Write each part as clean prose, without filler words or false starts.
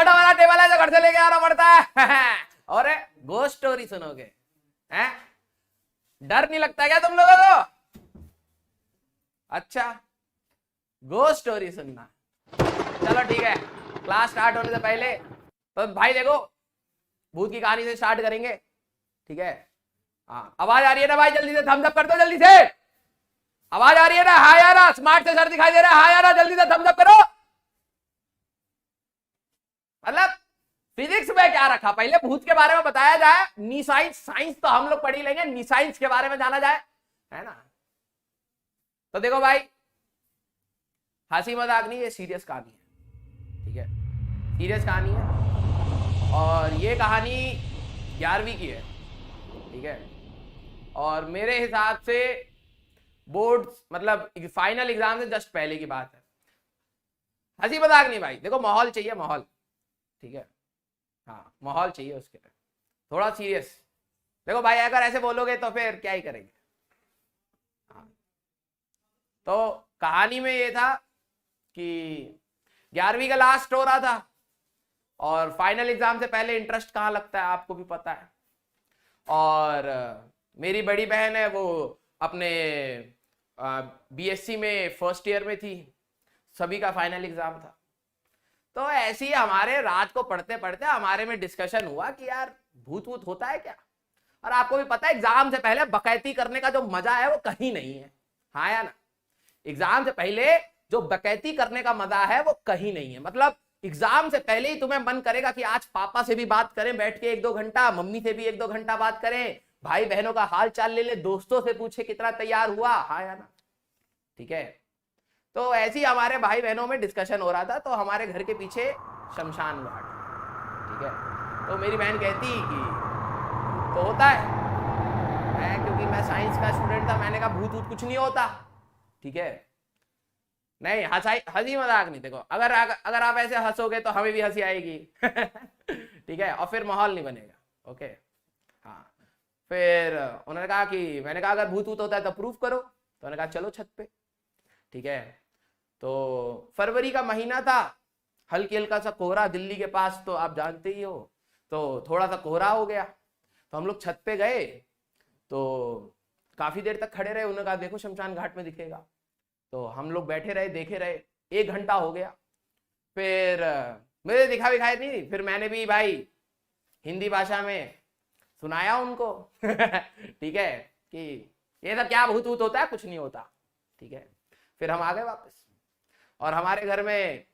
छोटा वाला टेबल है जो घर से लेके आना पड़ता है। और घोस्ट स्टोरी सुनोगे, हैं? डर नहीं लगता क्या तुम लोगों को? अच्छा, घोस्ट स्टोरी सुनना। चलो ठीक है, क्लास स्टार्ट होने से पहले तो भाई देखो भूत की कहानी से स्टार्ट करेंगे, ठीक है? हाँ, आवाज आ रही है ना भाई? जल्दी से थम्स अप कर दो, जल्दी से। आवाज आ रही है ना? हाँ यार, स्मार्ट से सर दिखाई दे रहा है। हाँ यार, जल्दी से थम्स अप करो। मतलब फिजिक्स में क्या रखा, पहले भूत के बारे में बताया जाए। नी साइंस, साइंस तो हम लोग पढ़ ही लेंगे, नी साइंस के बारे में जाना जाए, है ना? तो देखो भाई, हंसी मजाक नहीं, ये सीरियस कहानी है, ठीक है? सीरियस कहानी है और ये कहानी 11वीं की है, ठीक है? और मेरे हिसाब से बोर्ड मतलब फाइनल एग्जाम से जस्ट पहले की बात है। हंसी मजाक नहीं भाई, देखो माहौल चाहिए, माहौल, ठीक है? हाँ, माहौल चाहिए उसके लिए, थोड़ा सीरियस। देखो भाई, अगर ऐसे बोलोगे तो फिर क्या ही करेंगे। हाँ, तो कहानी में ये था कि 11वीं का लास्ट हो रहा था और फाइनल एग्जाम से पहले इंटरेस्ट कहाँ लगता है आपको भी पता है। और मेरी बड़ी बहन है, वो अपने बीएससी में फर्स्ट ईयर में थी, सभी का फाइनल एग्जाम था। तो ऐसे ही हमारे रात को पढ़ते पढ़ते हमारे में डिस्कशन हुआ कि यार भूत वूत होता है क्या? और आपको भी पता है एग्जाम से पहले बकैती करने का जो मजा है वो कहीं नहीं है, हाँ या ना? एग्जाम से पहले जो बकैती करने का मजा है वो कहीं नहीं है। मतलब एग्जाम से पहले ही तुम्हें मन करेगा कि आज पापा से भी बात करें बैठ के 1-2 घंटा, मम्मी से भी 1-2 घंटा बात करें, भाई बहनों का हाल चाल ले ले, दोस्तों से पूछे कितना तैयार हुआ, हाँ या ना? ठीक है? तो ऐसे ही हमारे भाई बहनों में डिस्कशन हो रहा था। तो हमारे घर के पीछे शमशान घाट, ठीक है? तो मेरी बहन कहती कि तो होता है। क्योंकि मैं साइंस का स्टूडेंट था, मैंने कहा भूत वूत कुछ नहीं होता, ठीक है? नहीं, हंसी मजाक नहीं। देखो अगर आप ऐसे हंसोगे तो हमें भी हंसी आएगी। ठीक है? और फिर माहौल नहीं बनेगा। ओके, हाँ। फिर उन्होंने कहा कि, मैंने कहा अगर भूत वूत होता है तो प्रूफ करो। तो उन्होंने कहा चलो छत पे, ठीक है? तो फरवरी का महीना था, हल्की हल्का सा कोहरा, दिल्ली के पास तो आप जानते ही हो, तो थोड़ा सा कोहरा हो गया। तो हम लोग छत पे गए, तो काफी देर तक खड़े रहे। उन्होंने कहा देखो शमशान घाट में दिखेगा। तो हम लोग बैठे रहे, देखे रहे, 1 घंटा हो गया। फिर मुझे दिखाई नहीं, फिर मैंने भी भाई हिंदी भाषा में सुनाया उनको। ठीक है? कि ये सब क्या भूत वूत होता है, कुछ नहीं होता, ठीक है? फिर हम आ गए वापस। और हमारे घर में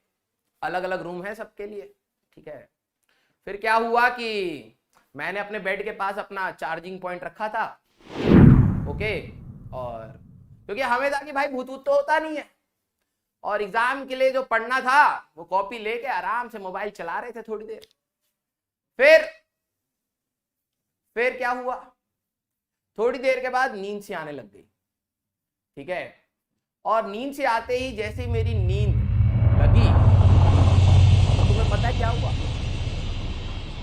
अलग अलग रूम है सबके लिए, ठीक है? फिर क्या हुआ कि मैंने अपने बेड के पास अपना चार्जिंग पॉइंट रखा था, ओके? और क्योंकि हमें था कि भाई भूत वूत तो होता नहीं है, और एग्जाम के लिए जो पढ़ना था वो कॉपी लेके आराम से मोबाइल चला रहे थे थोड़ी देर। फिर क्या हुआ, थोड़ी देर के बाद नींद से आने लग गई, ठीक है? और नींद से आते ही जैसे ही मेरी नींद लगी, तो तुम्हें पता है क्या हुआ?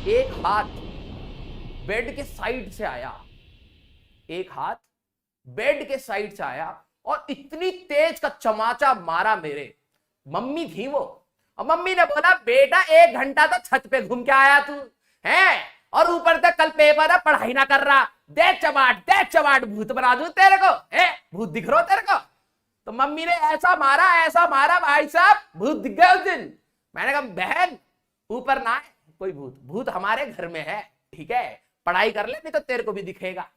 एक हाथ बेड के साइड से आया, एक हाथ बेड के साइड से आया और इतनी तेज का चमाचा मारा मेरे। मम्मी थी वो, और मम्मी ने बोला बेटा 1 घंटा तो छत पे घूम के आया तू है, और ऊपर तक कल पेपर है, पढ़ाई ना कर रहा, देख चमाट भूत बना दूं तेरे को, भूत दिख रहा तेरे को। तो मम्मी ने ऐसा मारा भाई साहब, भूत दिख गए उस दिन। मैंने कहा बहन ऊपर ना है कोई भूत, भूत हमारे घर में है, ठीक है? पढ़ाई कर ले, नहीं तो तेरे को भी दिखेगा,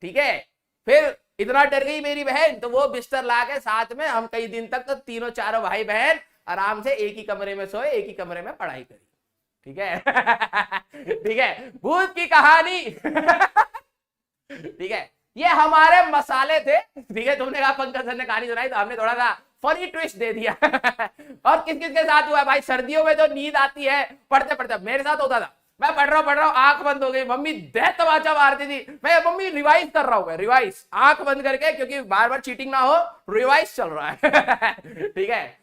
ठीक है? फिर इतना डर गई मेरी बहन, तो वो बिस्तर ला के साथ में हम कई दिन तक तो तीनों चारों भाई बहन आराम से एक ही कमरे में सोए, एक ही कमरे में पढ़ाई करी, ठीक है? ठीक है? भूत की कहानी। ठीक है? ये हमारे मसाले थे, ठीक है? तुमने कहा पंकज सर ने कहानी सुनाई, तो हमने थोड़ा सा फनी ट्विस्ट दे दिया। और किस किस के साथ हुआ भाई? सर्दियों में जो नींद आती है पढ़ते पढ़ते, मेरे साथ होता था, मैं पढ़ रहा हूँ, आंख बंद हो गई, मम्मी दे तमाचा मारती थी, मैं मम्मी रिवाइज कर रहा हूँ, रिवाइज आंख बंद करके, क्योंकि बार बार चीटिंग ना हो, रिवाइज चल रहा है। ठीक है?